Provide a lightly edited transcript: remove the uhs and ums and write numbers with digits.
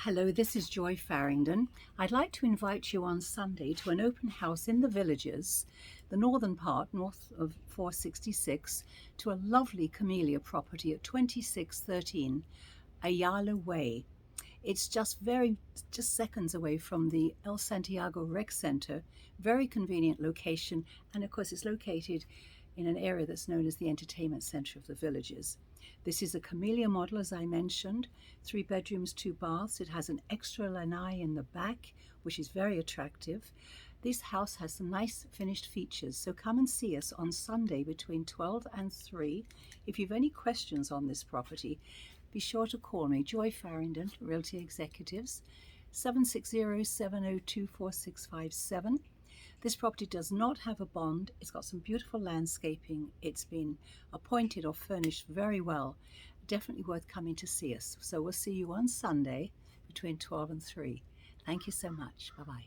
Hello, this is Joy Farringdon. I'd like to invite you on Sunday to an open house in the Villages, the northern part, north of 466, to a lovely Camelia property at 2613 AYALA Way. It's just seconds away from the Santiago Rec Center, very convenient location, and of course it's located in an area that's known as the entertainment center of the Villages. This is a Camelia model, as I mentioned, 3 bedrooms, 2 baths. It has an extra lanai in the back, which is very attractive. This house has some nice finished features, so come and see us on Sunday between 12 and 3. If you've any questions on this property, be sure to call me, Joy Farringdon, Realty Executives, 760-702-4657. This property does not have a bond. It's got some beautiful landscaping. It's been appointed or furnished very well. Definitely worth coming to see us. So we'll see you on Sunday between 12 and 3. Thank you so much. Bye-bye.